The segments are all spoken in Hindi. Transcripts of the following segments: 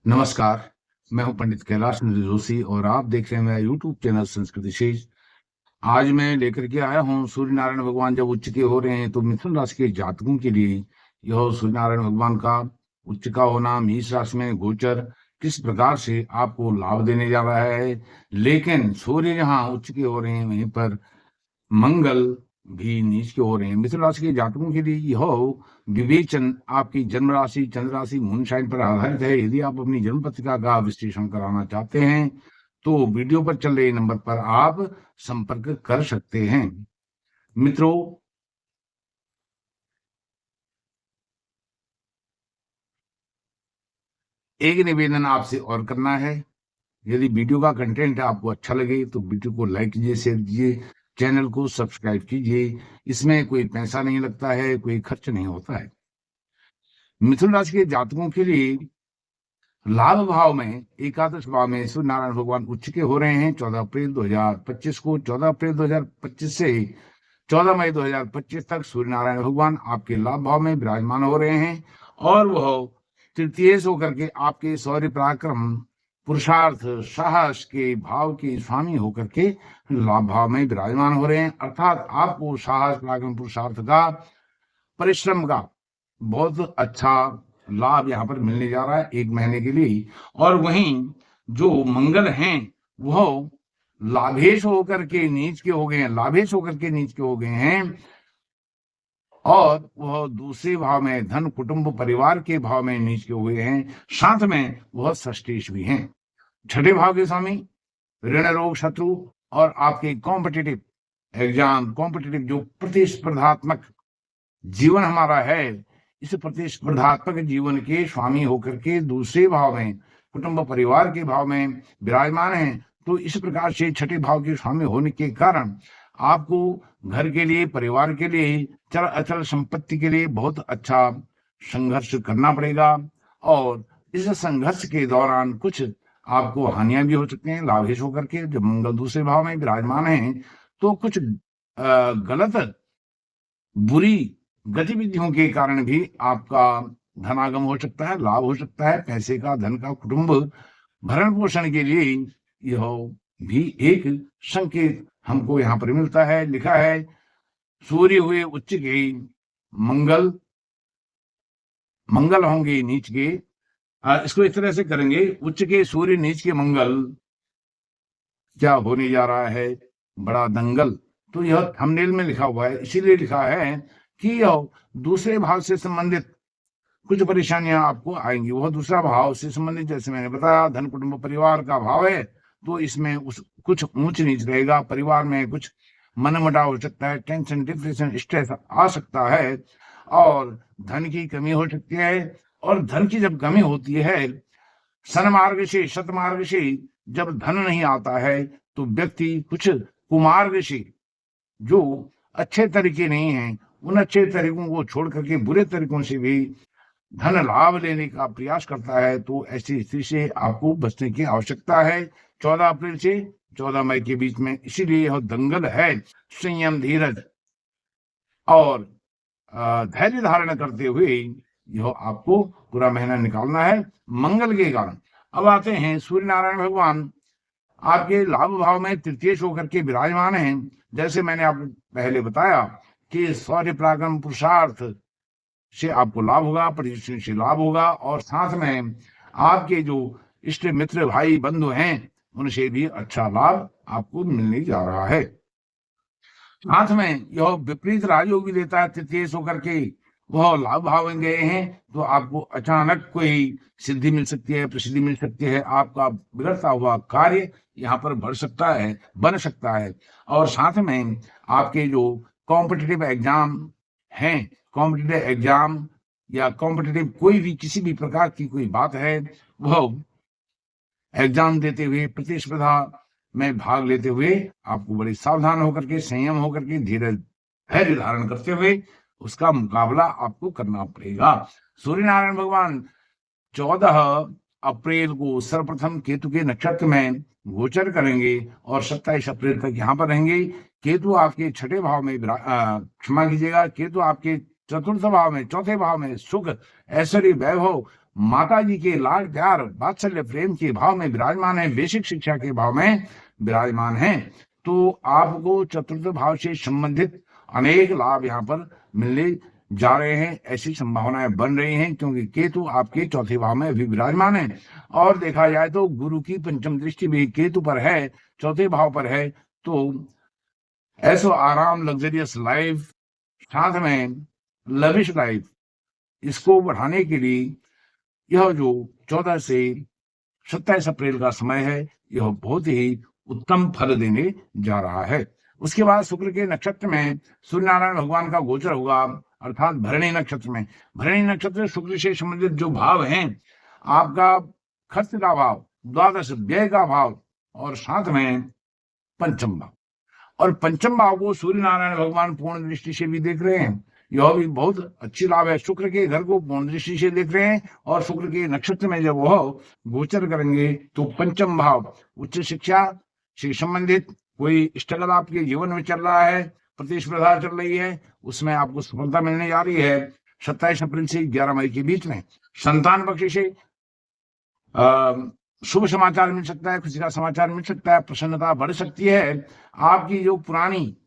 नमस्कार, मैं हूं पंडित कैलाश नंद जोशी और आप देख रहे हैं मेरा यूट्यूब चैनल संस्कृति शेष। आज मैं लेकर के आया हूं सूर्य नारायण भगवान जब उच्च के हो रहे हैं तो मिथुन राशि के जातकों के लिए यह सूर्य नारायण भगवान का उच्च का होना मेष राशि में गोचर किस प्रकार से आपको लाभ देने जा रहा है। लेकिन सूर्य जहां उच्च के हो रहे हैं वहीं पर मंगल भी नीच के हो रहे हैं। मिथुन राशि के जातकों के लिए यह विवेचन आपकी जन्म राशि, चंद्र राशि, मून साइन पर आधारित है। यदि आप अपनी जन्म पत्रिका का विश्लेषण कराना चाहते हैं तो वीडियो पर चल रहे नंबर पर आप संपर्क कर सकते हैं। मित्रों, एक निवेदन आपसे और करना है। यदि वीडियो का कंटेंट आपको अच्छा लगे तो वीडियो को लाइक कीजिए, शेयर कीजिए, चैनल को सब्सक्राइब कीजिए। इसमें कोई पैसा नहीं लगता है, कोई खर्च नहीं होता है। मिथुन राशि के जातकों के लिए लाभ भाव में एकादश भाव में सूर्य नारायण भगवान उच्च के हो रहे हैं 14 अप्रैल 2025 को। 14 अप्रैल 2025 से 14 मई 2025 तक सूर्य नारायण भगवान आपके लाभ भाव में विराजमान हो रहे हैं और वह तृतीय होकर के आपके शौर्य पराक्रम पुरुषार्थ साहस के भाव के स्वामी होकर के लाभ भाव में विराजमान हो रहे हैं। अर्थात आपको साहस पराक्रम पुरुषार्थ का परिश्रम का बहुत अच्छा लाभ यहाँ पर मिलने जा रहा है 1 महीने के लिए। और वहीं जो मंगल हैं वह लाभेश होकर के नीच के हो गए हैं, लाभेश होकर के नीच के हो गए हैं और वह दूसरे भाव में धन कुटुंब परिवार के भाव में नीच के हुए हैं। साथ में वह षष्ठेश भी हैं। छठे भाव के स्वामी ऋण रोग शत्रु और आपके कॉम्पिटिटिव एग्जाम, कॉम्पिटिटिव जो प्रतिस्पर्धात्मक जीवन हमारा है, इस प्रतिस्पर्धात्मक जीवन के स्वामी होकर के दूसरे भाव में कुटुंब परिवार के भाव में विराजमान हैं। तो इस प्रकार से छठे भाव के स्वामी होने के कारण आपको घर के लिए, परिवार के लिए, चल अचल संपत्ति के लिए बहुत अच्छा संघर्ष करना पड़ेगा और इस संघर्ष के दौरान कुछ आपको हानियां भी हो सकती हैं। लाभेश होकर के जब मंगल दूसरे भाव में विराजमान है तो कुछ गलत बुरी गतिविधियों के कारण भी आपका धनागम हो सकता है, लाभ हो सकता है, पैसे का, धन का, कुटुंब भरण पोषण के लिए यह भी एक संकेत हमको यहाँ पर मिलता है। लिखा है सूर्य हुए उच्च के मंगल होंगे नीच के। इसको इस तरह से करेंगे, उच्च के सूर्य नीच के मंगल क्या होने जा रहा है, बड़ा दंगल। तो यह थंबनेल में लिखा हुआ है, इसीलिए लिखा है कि यह दूसरे भाव से संबंधित कुछ परेशानियां आपको आएंगी। वह दूसरा भाव से संबंधित, जैसे मैंने बताया, धन कुटुंब परिवार का भाव है तो इसमें कुछ ऊंच नीच रहेगा, परिवार में कुछ मनमुटाव हो सकता है, टेंशन, डिप्रेशन, स्ट्रेस आ सकता है और धन की कमी हो सकती है। और धन की जब कमी होती है, सन्मार्ग से सतमार्ग से जब धन नहीं आता है तो व्यक्ति कुछ कुमार्ग से, जो अच्छे तरीके नहीं हैं, उन अच्छे तरीकों को छोड़ करके बुरे तरीकों से भी धन लाभ लेने का प्रयास करता है। तो ऐसी स्थिति से आपको बचने की आवश्यकता है 14 अप्रैल से 14 मई के बीच में। इसीलिए यह दंगल है। संयम, धीरज और धैर्य धारण करते हुए यह आपको पूरा महीना निकालना है मंगल के कारण। अब आते हैं सूर्य नारायण भगवान आपके लाभ भाव में तृतीय होकर के विराजमान हैं। जैसे मैंने आपको पहले बताया कि शौर्य पराक्रम पुरुषार्थ से आपको लाभ होगा, परिश्रम से लाभ होगा और साथ में आपके जो इष्ट मित्र भाई बंधु हैं उनसे भी अच्छा लाभ आपको मिलने जा रहा है। साथ में यह विपरीत राजयोग भी देता है। तृतीय होकर के वह लाभ भाव में गए हैं तो आपको अचानक कोई सिद्धि मिल सकती है, प्रसिद्धि मिल सकती है, आपका बिगड़ता हुआ कार्य यहाँ पर बढ़ सकता है, बन सकता है। और साथ में आपके जो कॉम्पिटिटिव एग्जाम हैं, कॉम्पिटिटिव एग्जाम या कॉम्पिटिटिव कोई भी किसी भी प्रकार की कोई बात है, वह एग्जाम देते हुए, प्रतिस्पर्धा में भाग लेते हुए आपको बड़े सावधान होकर के, संयम होकर के, धीरज धैर्य धारण करते हुए उसका मुकाबला आपको करना पड़ेगा। सूर्य नारायण भगवान 14 अप्रैल को सर्वप्रथम केतु के नक्षत्र में गोचर करेंगे और 27 अप्रैल तक यहाँ पर रहेंगे। केतु आपके छठे भाव में क्षमा कीजिएगा, केतु आपके चतुर्थ भाव में, चौथे भाव में सुख, ऐश्वर्य, वैभव माता जी के लाड प्यार वात्सल्य प्रेम के भाव में विराजमान है, बेसिक शिक्षा के भाव में विराजमान है, तो आपको चतुर्थ भाव से संबंधित अनेक लाभ यहाँ पर मिलने जा रहे हैं, ऐसी संभावनाएं बन रही हैं, क्योंकि केतु आपके चौथे भाव में अभी विराजमान है। और देखा जाए तो गुरु की पंचम दृष्टि भी केतु पर है, चौथे भाव पर है, तो ऐसो आराम, लग्जरियस लाइफ, साथ में लविश लाइफ, इसको बढ़ाने के लिए यह जो 14 से 27 अप्रैल का समय है, यह बहुत ही उत्तम फल देने जा रहा है। उसके बाद शुक्र के नक्षत्र में सूर्य नारायण भगवान का गोचर होगा, अर्थात भरणी नक्षत्र में। भरणी नक्षत्र शुक्र से संबंधित जो भाव हैं, आपका खर्च का भाव, द्वादश व्यय का भाव, और साथ में पंचम भाव, और पंचम भाव को सूर्य नारायण भगवान पूर्ण दृष्टि से भी देख रहे हैं, यह भी बहुत अच्छी लाभ है। शुक्र के घर को पूर्ण दृष्टि से देख रहे हैं, और शुक्र के नक्षत्र में जब वह गोचर करेंगे तो पंचम भाव, उच्च शिक्षा से संबंधित कोई स्ट्रगल आपके जीवन में चल रहा है, प्रतिस्पर्धा चल रही है, उसमें आपको सफलता मिलने जा रही है। 27 अप्रैल से 11 मई के बीच में संतान पक्ष से शुभ समाचार मिल सकता है, खुशी का समाचार मिल सकता है, प्रसन्नता बढ़ सकती है। आपकी जो पुरानी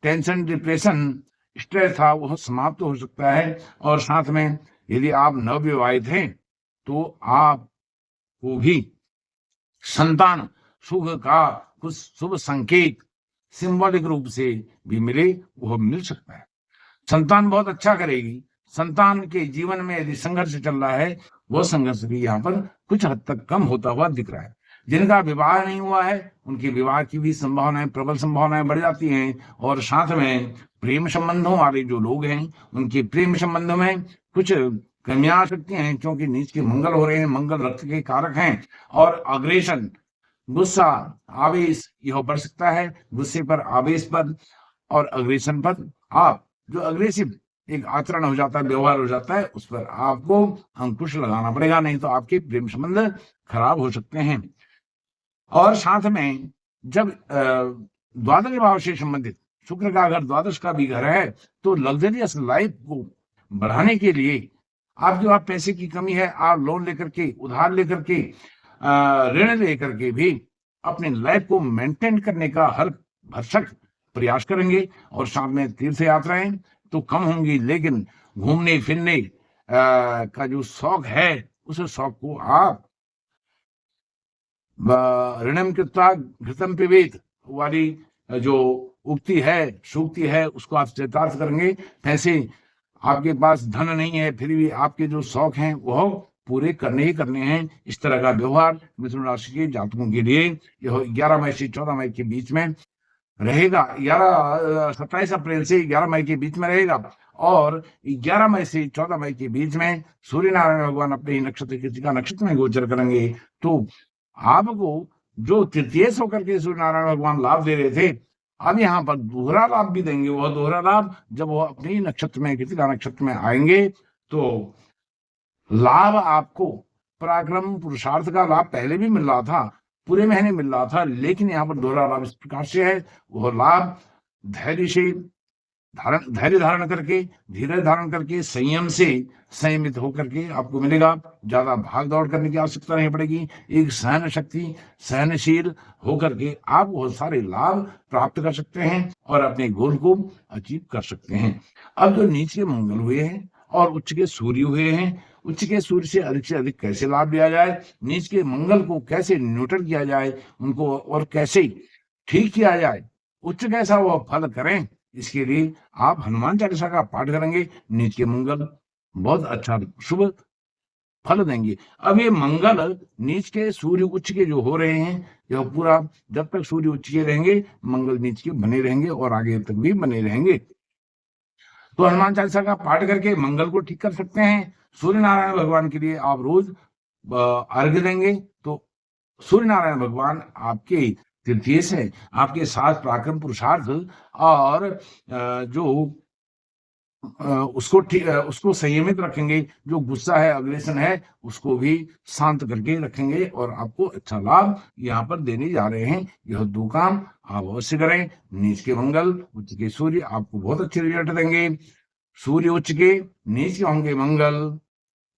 टेंशन, डिप्रेशन, स्ट्रेस था, वह समाप्त हो सकता है। और साथ में यदि आप नवविवाहित हैं तो आपको भी संतान सुख का कुछ शुभ संकेत सिंबॉलिक रूप से भी मिले, वह मिल सकता है। संतान बहुत अच्छा करेगी। संतान के जीवन में यदि संघर्ष चल रहा है, वह संघर्ष भी यहाँ पर कुछ हद तक कम होता हुआ दिख रहा है। जिनका विवाह नहीं हुआ है, उनके विवाह की भी संभावनाएं, प्रबल संभावनाएं बढ़ जाती हैं। और साथ में प्रेम संबंधों वाले जो लोग हैं, उनके प्रेम संबंधों में कुछ कमियां आ सकती हैं, क्योंकि नीच के मंगल हो रहे हैं, मंगल रक्त के कारक हैं। और अग्रेशन, गुस्सा, आवेश, यह बढ़ सकता है। गुस्से पर, आवेश पर और अग्रेशन पर, आप जो अग्रेसिव एक आचरण हो जाता है, व्यवहार हो जाता है, उस पर आपको अंकुश लगाना पड़ेगा, नहीं तो आपके प्रेम संबंध खराब हो सकते हैं। और साथ में जब द्वादश भाव से संबंधित शुक्र का अगर द्वादश का भी घर है, तो लग्जरियस लाइफ को बढ़ाने के लिए आप जो आप पैसे की कमी है, आप लोन लेकर के, उधार लेकर के, ऋण लेकर के भी अपने लाइफ को मेंटेन करने का हर भरसक प्रयास करेंगे। और साथ में तीर्थ यात्राएं तो कम होंगी, लेकिन घूमने फिरने का जो शौक है, उस शौक को आप ऋणम कृत्वा घृतम पिबेत वाली जो उक्ति है, सूक्ति है, उसको आप चरितार्थ करेंगे। पैसे आपके पास धन नहीं है, फिर भी आपके जो शौक हैं वह पूरे करने ही करने हैं। इस तरह का व्यवहार मिथुन राशि के जातकों के लिए यह 11 मई से 14 मई के बीच में रहेगा। 27 अप्रैल से 11 मई के बीच में रहेगा। और 11 मई से 14 मई के बीच में सूर्य नारायण भगवान अपने ही नक्षत्र कृतिका नक्षत्र में गोचर करेंगे। तो आपको जो तृतीय होकर के सूर्य नारायण भगवान लाभ दे रहे थे, अब यहाँ पर दोहरा लाभ भी देंगे। वह दोहरा लाभ जब वह अपने ही नक्षत्र में, कृतिका नक्षत्र में आएंगे, तो लाभ आपको पराक्रम पुरुषार्थ का लाभ पहले भी मिल रहा था, पूरे महीने मिल रहा था, लेकिन यहाँ पर दोहरा लाभ इस प्रकार से है। वह लाभ धैर्य धारण करके, धीरज धारण करके, संयम से संयमित होकर के आपको मिलेगा। ज्यादा भाग दौड़ करने की आवश्यकता नहीं पड़ेगी। एक सहन शक्ति, सहनशील होकर के आप बहुत सारे लाभ प्राप्त कर सकते हैं और अपने गोल को अचीव कर सकते हैं। अब जो नीचे मंगल हुए हैं और उच्च के सूर्य हुए हैं, उच्च के सूर्य से अधिक कैसे लाभ लिया जाए, नीच के मंगल को कैसे न्यूट्रल किया जाए, उनको और कैसे ठीक किया जाए, उच्च कैसा वह फल करें, इसके लिए आप हनुमान चालीसा का पाठ करेंगे। नीच के मंगल बहुत अच्छा शुभ फल देंगे। अब ये मंगल नीच के सूर्य उच्च के जो हो रहे हैं, यह पूरा जब तक सूर्य उच्च के रहेंगे, मंगल नीच के बने रहेंगे और आगे तक भी बने रहेंगे। तो हनुमान चालीसा का पाठ करके मंगल को ठीक कर सकते हैं। सूर्य नारायण भगवान के लिए आप रोज अर्घ्य देंगे, तो सूर्य नारायण भगवान आपके तृतीय से, आपके साथ पराक्रम पुरुषार्थ और जो उसको संयमित रखेंगे, जो गुस्सा है, अग्रेशन है, उसको भी शांत करके रखेंगे और आपको अच्छा लाभ यहाँ पर देने जा रहे हैं। यह दो काम आप अवश्य करें। नीच के मंगल, उच्च के सूर्य आपको बहुत अच्छे रिजल्ट देंगे। सूर्य उच्च के, नीच के होंगे मंगल,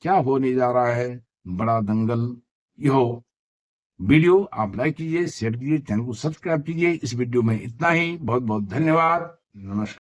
क्या होने जा रहा है, बड़ा दंगल। यह वीडियो आप लाइक कीजिए, शेयर कीजिए, चैनल को सब्सक्राइब कीजिए। इस वीडियो में इतना ही। बहुत बहुत धन्यवाद। नमस्कार।